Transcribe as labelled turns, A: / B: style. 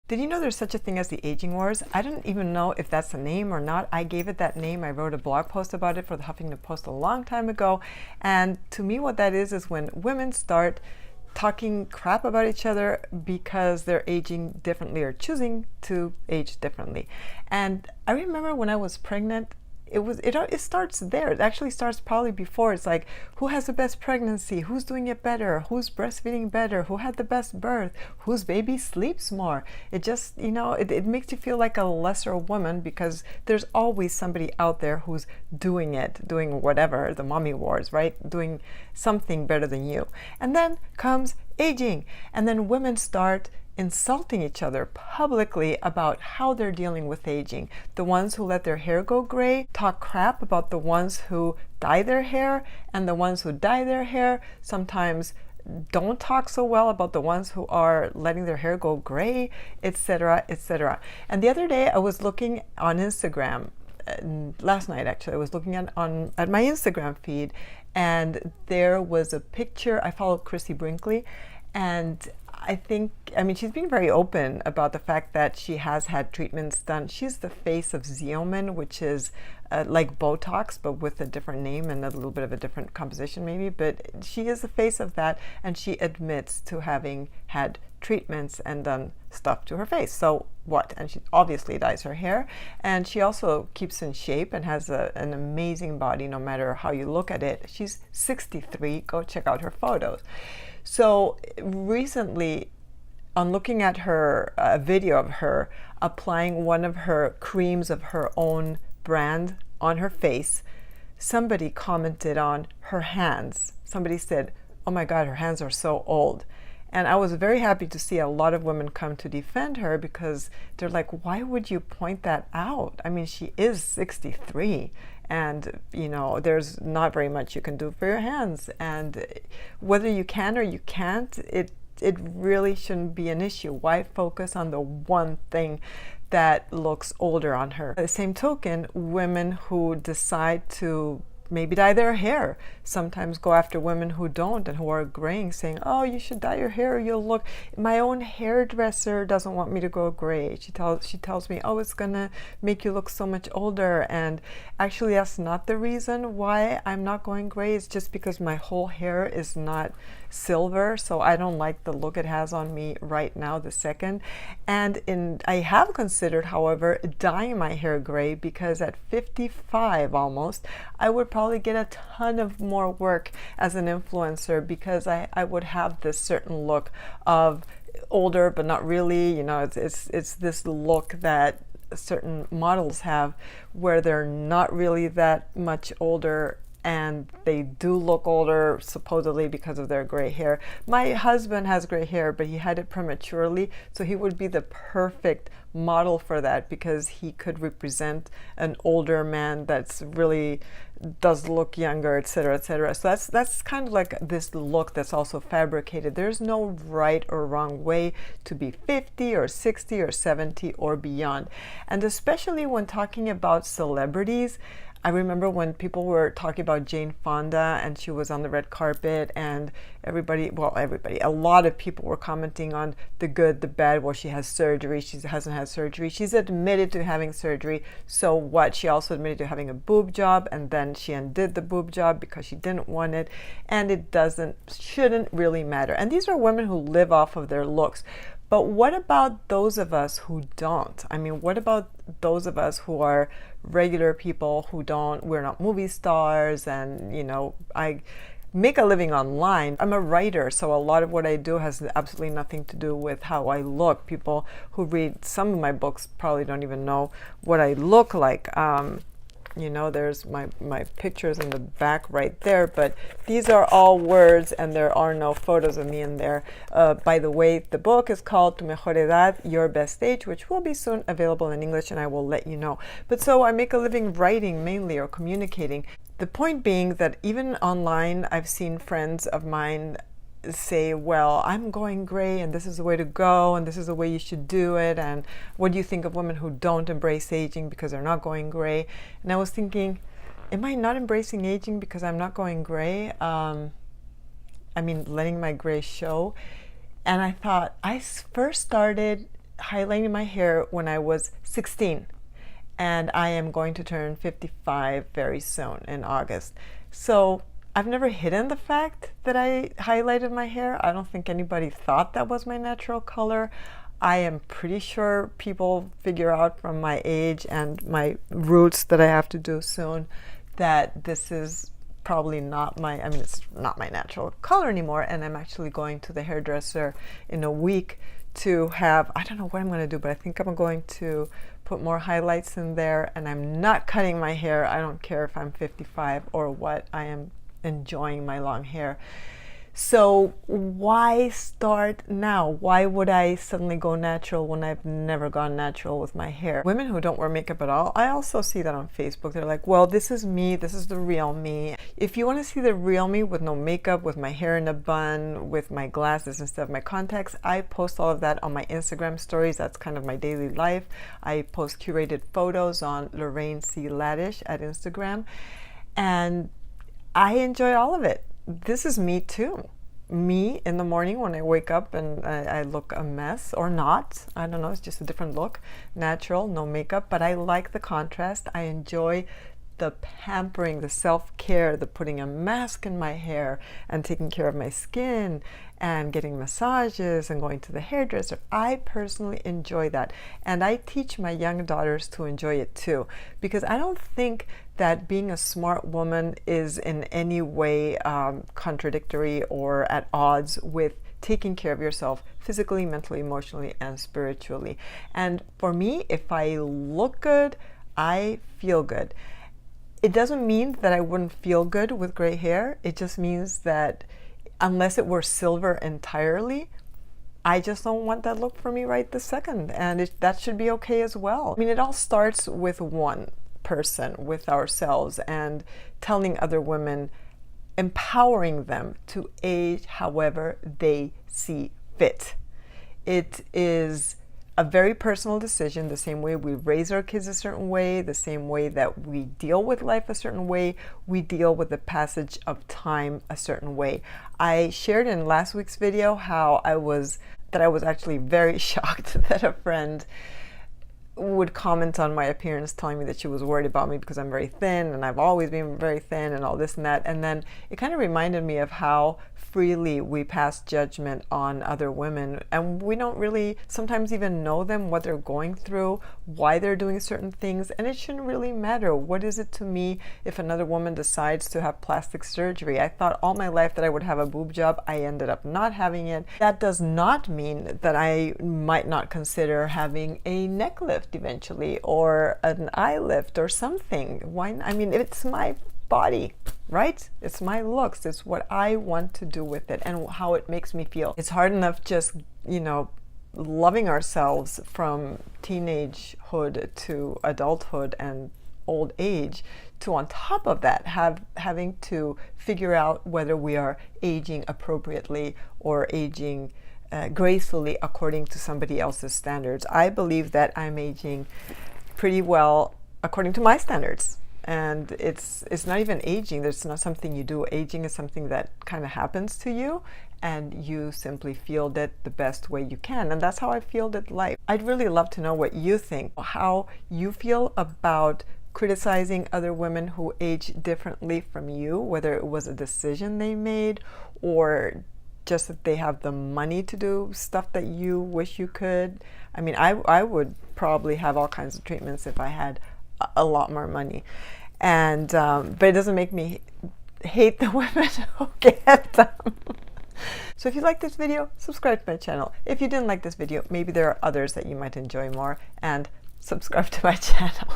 A: Did you know there's such a thing as the aging wars? I don't even know if that's a name or not. I gave it that name. I wrote a blog post about it for the Huffington Post a long time ago. And to me, what that is when women start talking crap about each other because they're aging differently or choosing to age differently. And I remember when I was pregnant, it starts there. It actually starts probably before. It's like, who has the best pregnancy? Who's doing it better? Who's breastfeeding better? Who had the best birth? Whose baby sleeps more? It just, it makes you feel like a lesser woman because there's always somebody out there who's doing whatever, the mommy wars, right? Doing something better than you. And then comes aging. And then women start insulting each other publicly about how they're dealing with aging. The ones who let their hair go gray talk crap about the ones who dye their hair, and the ones who dye their hair sometimes don't talk so well about the ones who are letting their hair go gray, etc., etc. And the other day I was looking on Instagram, last night actually, I was looking at my Instagram feed, and there was a picture. I follow Chrissy Brinkley, and she's been very open about the fact that she has had treatments done. She's the face of Xeomin, which is like Botox, but with a different name and a little bit of a different composition maybe. But she is the face of that, and she admits to having had treatments and done stuff to her face. So what? And she obviously dyes her hair, and she also keeps in shape and has an amazing body no matter how you look at it. She's 63. Go check out her photos. So recently, on looking at her video of her applying one of her creams of her own brand on her face, somebody commented on her hands. Somebody said, "Oh my God, her hands are so old." And I was very happy to see a lot of women come to defend her because they're like, why would you point that out? I mean, she is 63. And there's not very much you can do for your hands, and whether you can or you can't, it really shouldn't be an issue. Why focus on the one thing that looks older on her? By the same token, women who decide to maybe dye their hair sometimes go after women who don't and who are graying, saying, "Oh, you should dye your hair, you'll look." My own hairdresser doesn't want me to go gray. She tells me, "Oh, it's gonna make you look so much older." And actually that's not the reason why I'm not going gray. It's just because my whole hair is not silver, so I don't like the look it has on me right now, the second. And I have considered, however, dyeing my hair gray because at 55 almost, I would probably get a ton of more work as an influencer because I would have this certain look of older but not really. It's this look that certain models have where they're not really that much older and they do look older supposedly because of their gray hair. My husband has gray hair, but he had it prematurely, so he would be the perfect model for that because he could represent an older man that's really does look younger, etc., etc. So that's kind of like this look that's also fabricated. There's no right or wrong way to be 50 or 60 or 70 or beyond. And especially when talking about celebrities, I remember when people were talking about Jane Fonda and she was on the red carpet, and a lot of people were commenting on the good, the bad. Well, she has surgery. She hasn't had surgery. She's admitted to having surgery. So what? She also admitted to having a boob job, and then she undid the boob job because she didn't want it. And it shouldn't really matter. And these are women who live off of their looks. But what about those of us who don't? I mean, what about those of us who are regular people we're not movie stars, and I make a living online. I'm a writer, so a lot of what I do has absolutely nothing to do with how I look. People who read some of my books probably don't even know what I look like. There's my pictures in the back right there, but these are all words and there are no photos of me in there. By the way, the book is called Tu Mejor Edad, Your Best Age, which will be soon available in English, and I will let you know. But so I make a living writing mainly, or communicating. The point being that even online, I've seen friends of mine say, well, I'm going gray and this is the way to go and this is the way you should do it, and what do you think of women who don't embrace aging because they're not going gray? And I was thinking, am I not embracing aging because I'm not going gray? Letting my gray show. And I thought, I first started highlighting my hair when I was 16, and I am going to turn 55 very soon in August. So I've never hidden the fact that I highlighted my hair. I don't think anybody thought that was my natural color. I am pretty sure people figure out from my age and my roots that I have to do soon that this is probably not my, I mean, it's not my natural color anymore. And I'm actually going to the hairdresser in a week to have, I don't know what I'm going to do, but I think I'm going to put more highlights in there. And I'm not cutting my hair. I don't care if I'm 55 or what. I am enjoying my long hair. So why start now? Why would I suddenly go natural when I've never gone natural with my hair? Women who don't wear makeup at all, I also see that on Facebook. They're like, well, this is me. This is the real me. If you want to see the real me with no makeup, with my hair in a bun, with my glasses instead of my contacts, I post all of that on my Instagram stories. That's kind of my daily life. I post curated photos on Lorraine C. Laddish at Instagram. And I enjoy all of it. This is me too. Me in the morning when I wake up and I look a mess or not. I don't know, it's just a different look. Natural, no makeup, but I like the contrast. I enjoy the pampering, the self-care, the putting a mask in my hair and taking care of my skin and getting massages and going to the hairdresser. I personally enjoy that. And I teach my young daughters to enjoy it too, because I don't think that being a smart woman is in any way contradictory or at odds with taking care of yourself physically, mentally, emotionally, and spiritually. And for me, if I look good, I feel good. It doesn't mean that I wouldn't feel good with gray hair. It just means that unless it were silver entirely, I just don't want that look for me right this second. And that should be okay as well. I mean, it all starts with one person, with ourselves, and telling other women, empowering them to age however they see fit. It is a very personal decision, the same way we raise our kids a certain way, the same way that we deal with life a certain way, we deal with the passage of time a certain way. I shared in last week's video how I was actually very shocked that a friend would comment on my appearance, telling me that she was worried about me because I'm very thin and I've always been very thin and all this and that. And then it kind of reminded me of how freely we pass judgment on other women, and we don't really sometimes even know them, what they're going through, why they're doing certain things, and it shouldn't really matter. What is it to me if another woman decides to have plastic surgery? I thought all my life that I would have a boob job. I ended up not having it. That does not mean that I might not consider having a neck lift eventually, or an eye lift or something. Why? I mean, it's my body, right? It's my looks. It's what I want to do with it and how it makes me feel. It's hard enough just, loving ourselves from teenagehood to adulthood and old age, to on top of that having to figure out whether we are aging appropriately or aging gracefully according to somebody else's standards. I believe that I'm aging pretty well according to my standards. And it's not even aging. It's not something you do. Aging is something that kind of happens to you, and you simply field it the best way you can. And that's how I fielded life. I'd really love to know what you think, how you feel about criticizing other women who age differently from you, whether it was a decision they made or just that they have the money to do stuff that you wish you could. I mean, I would probably have all kinds of treatments if I had a lot more money. And but it doesn't make me hate the women who get them. So if you like this video, subscribe to my channel. If you didn't like this video, maybe there are others that you might enjoy more, and subscribe to my channel.